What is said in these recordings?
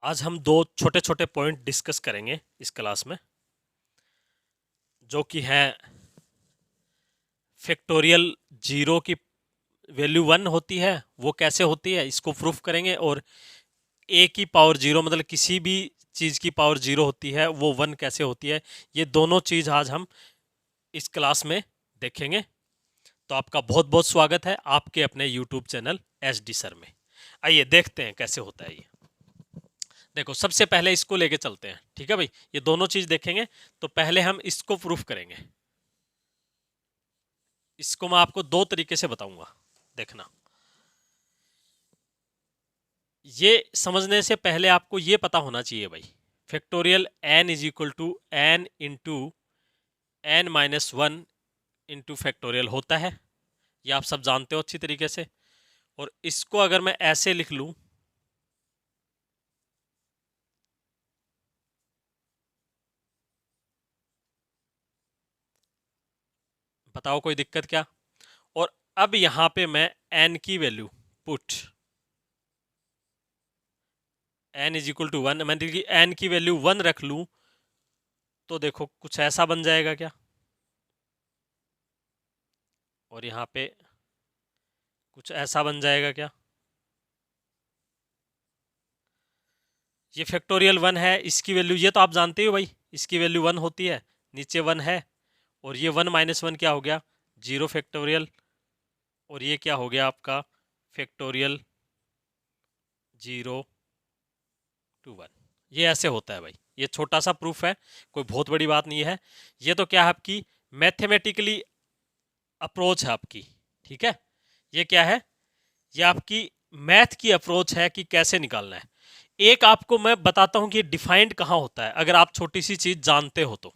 आज हम दो छोटे छोटे पॉइंट डिस्कस करेंगे इस क्लास में, जो कि है फैक्टोरियल जीरो की वैल्यू 1 होती है, वो कैसे होती है इसको प्रूफ करेंगे। और ए की पावर जीरो मतलब किसी भी चीज़ की पावर जीरो होती है वो 1 कैसे होती है, ये दोनों चीज़ आज हम इस क्लास में देखेंगे। तो आपका बहुत बहुत स्वागत है आपके अपने यूट्यूब चैनल SD सर में। आइए देखते हैं कैसे होता है ये। देखो सबसे पहले इसको लेके चलते हैं, ठीक है भाई। ये दोनों चीज देखेंगे तो पहले हम इसको प्रूफ करेंगे। इसको मैं आपको दो तरीके से बताऊंगा, देखना। ये समझने से पहले आपको ये पता होना चाहिए भाई, factorial n is equal to n into n minus one into factorial होता है। ये आप सब जानते हो अच्छी तरीके से। और इसको अगर मैं ऐसे लिख लूं, बताओ कोई दिक्कत क्या। और अब यहां पे मैं n की value put n is equal to one, मैंने n की वैल्यू 1 रख लूं तो देखो कुछ ऐसा बन जाएगा क्या। और यहाँ पे कुछ ऐसा बन जाएगा क्या। ये फैक्टोरियल 1 है, इसकी वैल्यू ये तो आप जानते हो भाई, इसकी वैल्यू 1 होती है, नीचे 1 है। और ये 1 माइनस वन क्या हो गया, 0 फैक्टोरियल। और ये क्या हो गया आपका फैक्टोरियल 0 टू 1। ये ऐसे होता है भाई, ये छोटा सा प्रूफ है, कोई बहुत बड़ी बात नहीं है। ये तो क्या है आपकी मैथमेटिकली अप्रोच है आपकी, ठीक है। ये क्या है, ये आपकी मैथ की अप्रोच है कि कैसे निकालना है। एक आपको मैं बताता हूं कि ये डिफाइंड कहां होता है, अगर आप छोटी सी चीज जानते हो तो।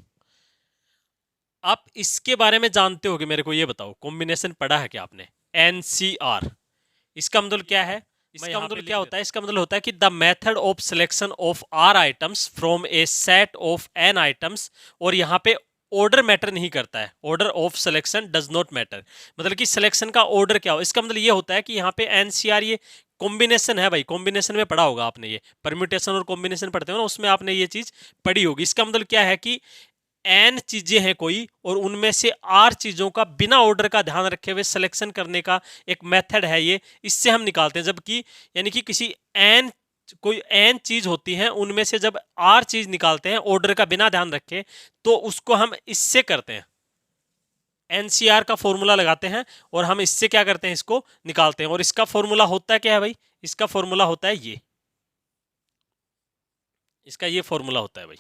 आप इसके बारे में जानते हो कि मेरे को ये बताओ, कॉम्बिनेशन पढ़ा है क्या आपने, NCR। इसका मतलब क्या है, इसका मतलब क्या होता है, इसका मतलब होता है कि the method of selection of R items from A set of N items. और यहाँ पे ऑर्डर मैटर नहीं करता है, order of selection does not matter. मतलब कि सिलेक्शन का ऑर्डर क्या हो, इसका मतलब ये होता है कि यहाँ पे NCR ये कॉम्बिनेशन है भाई। कॉम्बिनेशन में पढ़ा होगा आपने, ये परम्यूटेशन और कॉम्बिनेशन पढ़ते हो ना, उसमें आपने ये चीज पढ़ी होगी। इसका मतलब क्या है कि n चीजें हैं कोई, और उनमें से r चीजों का बिना ऑर्डर का ध्यान रखे हुए सिलेक्शन करने का एक मेथड है ये, इससे हम निकालते हैं। जबकि यानी कि किसी n कोई n चीज होती है, उनमें से जब r चीज निकालते हैं ऑर्डर का बिना ध्यान रखे, तो उसको हम इससे करते हैं, NCR का फॉर्मूला लगाते हैं और हम इससे क्या करते हैं, इसको निकालते हैं। और इसका फॉर्मूला होता है क्या है भाई, इसका फॉर्मूला होता है ये, इसका ये फॉर्मूला होता है भाई,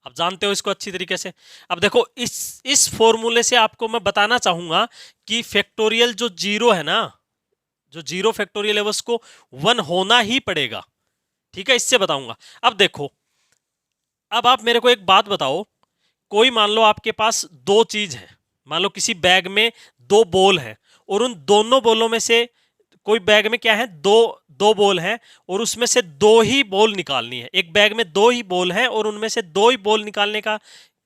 आप जानते हो इसको अच्छी तरीके से। अब देखो इस फॉर्मूले से आपको मैं बताना चाहूंगा कि फैक्टोरियल जो जीरो है ना, जो जीरो फैक्टोरियल है उसको 1 होना ही पड़ेगा, ठीक है, इससे बताऊंगा। अब देखो, अब आप मेरे को एक बात बताओ, कोई मान लो आपके पास दो चीज है, मान लो किसी बैग में दो बॉल है, और उन दोनों बॉलों में से कोई बैग में क्या है, दो दो बॉल है, और उसमें से दो ही बॉल निकालनी है। एक बैग में दो ही बॉल है और उनमें से दो ही बॉल निकालने का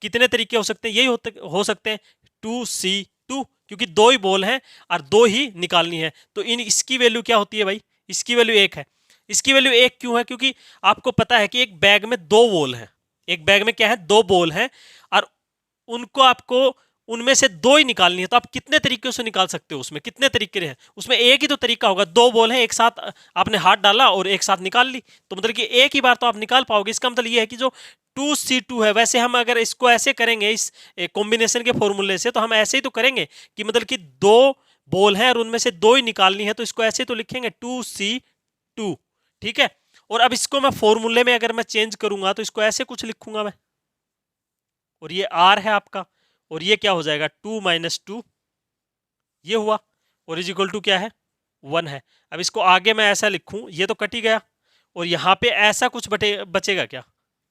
कितने तरीके हो सकते हैं, यही हो सकते हैं 2C2, क्योंकि दो ही बॉल है और दो ही निकालनी है। तो इन इसकी वैल्यू क्या होती है भाई, इसकी वैल्यू 1 है। इसकी वैल्यू 1 क्यों है, क्योंकि आपको पता है कि एक बैग में दो बॉल है, एक बैग में क्या है, दो बॉल है, और उनको आपको उनमें से दो ही निकालनी है। तो आप कितने तरीके से निकाल सकते हो, उसमें कितने तरीके हैं, उसमें एक ही तो तरीका होगा। दो बॉल है, एक साथ आपने हाथ डाला और एक साथ निकाल ली, तो मतलब कि एक ही बार तो आप निकाल पाओगे। इसका मतलब ये है कि जो 2C2 है, वैसे हम अगर इसको ऐसे करेंगे इस कॉम्बिनेशन के फॉर्मूले से, तो हम ऐसे ही तो करेंगे कि मतलब कि दो बॉल हैं और उनमें से दो ही निकालनी है, तो इसको ऐसे तो लिखेंगे 2C2, ठीक है। और अब इसको मैं फॉर्मूले में अगर मैं चेंज करूंगा तो इसको ऐसे कुछ लिखूंगा मैं, और ये R है आपका, और ये क्या हो जाएगा 2 माइनस 2, ये हुआ, और इज इक्वल टू क्या है 1 है। अब इसको आगे मैं ऐसा लिखूं, ये तो कट ही गया, और यहाँ पे ऐसा कुछ बचेगा क्या,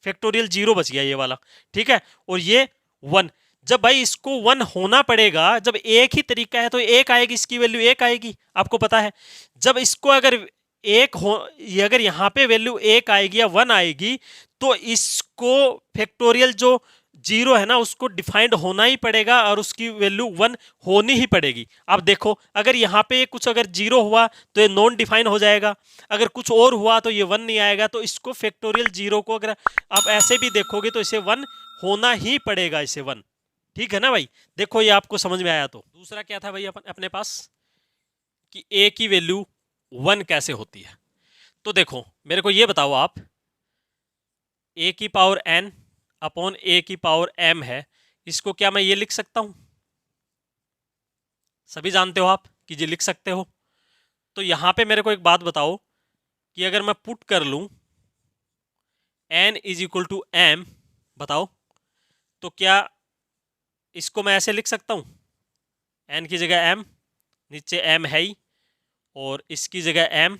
फैक्टोरियल 0 बच गया ये वाला, ठीक है। और ये 1, जब भाई इसको 1 होना पड़ेगा, जब एक ही तरीका है तो एक आएगी, इसकी वैल्यू 1 आएगी, आपको पता है। जब इसको अगर एक हो, अगर यहाँ पे वैल्यू 1 आएगी या 1 आएगी, तो इसको फैक्टोरियल जो जीरो है ना उसको डिफाइंड होना ही पड़ेगा और उसकी वैल्यू 1 होनी ही पड़ेगी। अब देखो अगर यहाँ पे कुछ अगर जीरो हुआ तो ये नॉन डिफाइन हो जाएगा, अगर कुछ और हुआ तो ये 1 नहीं आएगा। तो इसको फैक्टोरियल जीरो को अगर आप ऐसे भी देखोगे तो इसे 1 होना ही पड़ेगा, इसे 1। ठीक है ना भाई, देखो ये आपको समझ में आया। तो दूसरा क्या था भाई अपने पास कि ए की वैल्यू 1 कैसे होती है। तो देखो मेरे को ये बताओ आप, ए की पावर n अपॉन ए की पावर m है, इसको क्या मैं ये लिख सकता हूं? सभी जानते हो आप कि ये लिख सकते हो। तो यहां पे मेरे को एक बात बताओ कि अगर मैं पुट कर लूं n is equal to m, बताओ तो क्या इसको मैं ऐसे लिख सकता हूं? n की जगह m, नीचे m है ही, और इसकी जगह m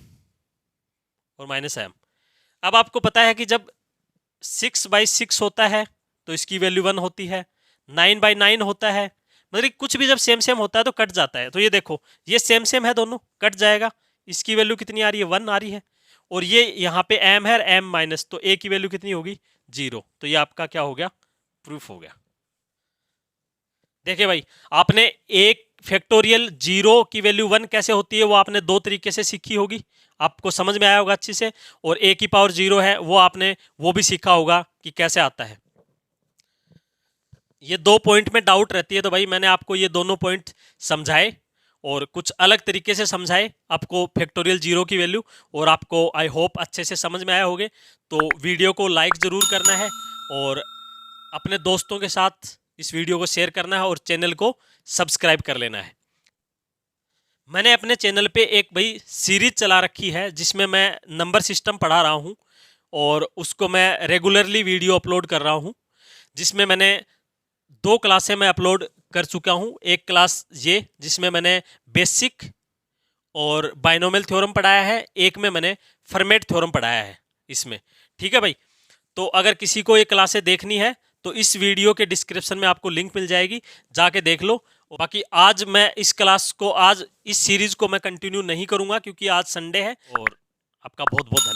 और माइनस m। अब आपको पता है कि जब 6/6 होता है तो इसकी वैल्यू 1 होती है, 9/9 होता है, मतलब कुछ भी जब सेम सेम होता है तो कट जाता है। तो ये देखो ये सेम सेम है, दोनों कट जाएगा, इसकी वैल्यू कितनी आ रही है? 1 आ रही है, और ये यहाँ पे m है m माइनस, तो a की वैल्यू कितनी होगी? 0। तो ये आपका क्या हो गया? प्रूफ हो गया। देखिए भाई आपने एक फैक्टोरियल जीरो की वैल्यू 1 कैसे होती है वो आपने दो तरीके से सीखी होगी, आपको समझ में आया होगा अच्छे से। और ए की पावर 0 है वो आपने वो भी सीखा होगा कि कैसे आता है। ये दो पॉइंट में डाउट रहती है, तो भाई मैंने आपको ये दोनों पॉइंट समझाए और कुछ अलग तरीके से समझाए आपको फैक्टोरियल जीरो की वैल्यू, और आपको आई होप अच्छे से समझ में आए होंगे। तो वीडियो को लाइक ज़रूर करना है और अपने दोस्तों के साथ इस वीडियो को शेयर करना है और चैनल को सब्सक्राइब कर लेना है। मैंने अपने चैनल पे एक भाई सीरीज चला रखी है जिसमें मैं नंबर सिस्टम पढ़ा रहा हूँ, और उसको मैं रेगुलरली वीडियो अपलोड कर रहा हूँ, जिसमें मैंने 2 क्लासें मैं अपलोड कर चुका हूँ। एक क्लास ये जिसमें मैंने बेसिक और बाइनोमियल थ्योरम पढ़ाया है, एक में मैंने फर्मेट थ्योरम पढ़ाया है इसमें। ठीक है भाई, तो अगर किसी को ये क्लासें देखनी है तो इस वीडियो के डिस्क्रिप्शन में आपको लिंक मिल जाएगी, जाके देख लो। बाकी आज मैं इस क्लास को, आज इस सीरीज को मैं कंटिन्यू नहीं करूंगा क्योंकि आज संडे है। और आपका बहुत बहुत धन्यवाद।